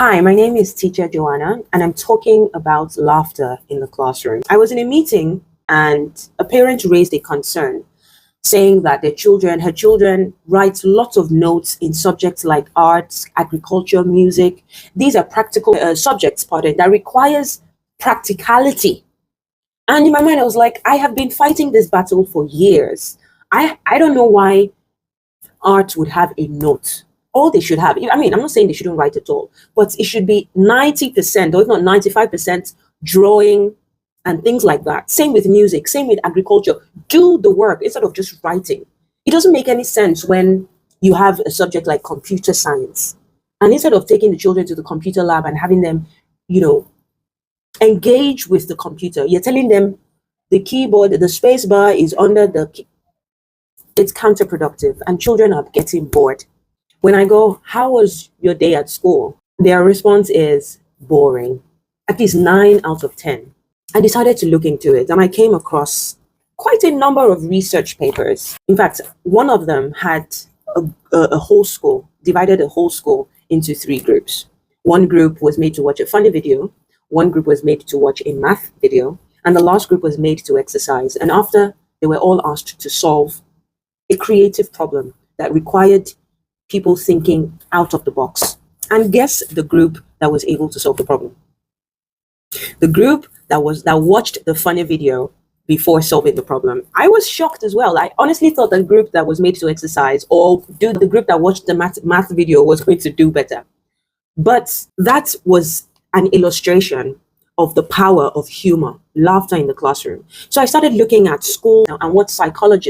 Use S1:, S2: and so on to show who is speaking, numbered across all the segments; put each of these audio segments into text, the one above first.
S1: Hi, my name is Teacher Joanna, and I'm talking about laughter in the classroom. I was in a meeting and a parent raised a concern saying that her children write lots of notes in subjects like arts, agriculture, music. These are practical subjects, that requires practicality. And in my mind, I was like, I have been fighting this battle for years. I don't know why art would have a note. All they should have, I'm not saying they shouldn't write at all, but it should be 90% or if not 95% drawing and things like that. Same with music, same with agriculture. Do the work instead of just writing. It doesn't make any sense when you have a subject like computer science. And instead of taking the children to the computer lab and having them, engage with the computer, you're telling them the keyboard, the space bar is under the key. It's counterproductive and children are getting bored. When I go, how was your day at school? Their response is boring. At least 9 out of 10. I decided to look into it and I came across quite a number of research papers. In fact, one of them had a whole school, divided a whole school into 3 groups. One group was made to watch a funny video, one group was made to watch a math video, and the last group was made to exercise. And after, they were all asked to solve a creative problem that required people thinking out of the box. And guess the group that was able to solve the problem? The group that watched the funny video before solving the problem. I was shocked as well. I honestly thought the group that was made to exercise or the group that watched the math video was going to do better. But that was an illustration of the power of humor, laughter in the classroom. So I started looking at school and what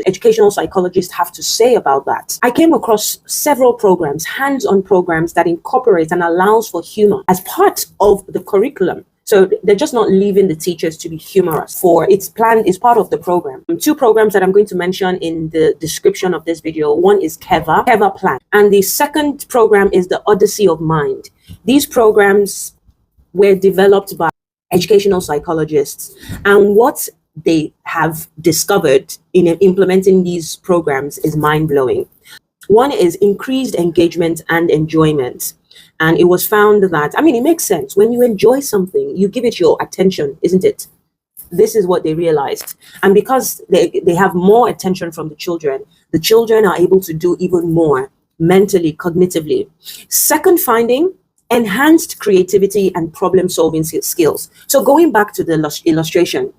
S1: educational psychologists have to say about that. I came across several programs, hands-on programs that incorporate and allows for humor as part of the curriculum. So they're just not leaving the teachers to be humorous. It's part of the program. 2 programs that I'm going to mention in the description of this video. One is Keva Plan. And the second program is the Odyssey of Mind. These programs were developed by educational psychologists, and what they have discovered in implementing these programs is mind-blowing. One is increased engagement and enjoyment. And it was found that, it makes sense. When you enjoy something, you give it your attention, isn't it? This is what they realized. And because they have more attention from the children are able to do even more mentally, cognitively. Second finding, enhanced creativity and problem-solving skills. So going back to the illustration,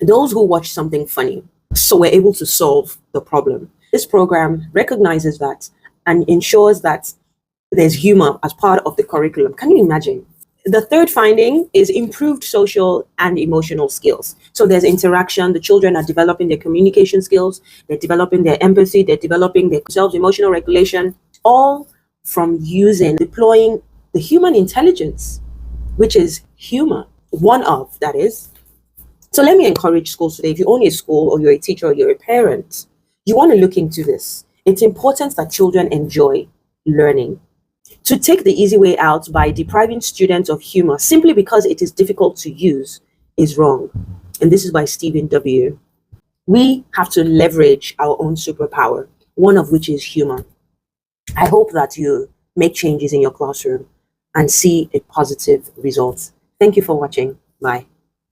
S1: those who watch something funny, so we're able to solve the problem. This program recognizes that and ensures that there's humor as part of the curriculum. Can you imagine? The third finding is improved social and emotional skills. So there's interaction. The children are developing their communication skills. They're developing their empathy. They're developing their self-emotional regulation, all from deploying the human intelligence, which is humor, one of that is. So let me encourage schools today. If you own a school or you're a teacher or you're a parent, you want to look into this. It's important that children enjoy learning. To take the easy way out by depriving students of humor simply because it is difficult to use is wrong. And this is by Stephen W. We have to leverage our own superpower, one of which is humor. I hope that you make changes in your classroom and see a positive result. Thank you for watching. Bye.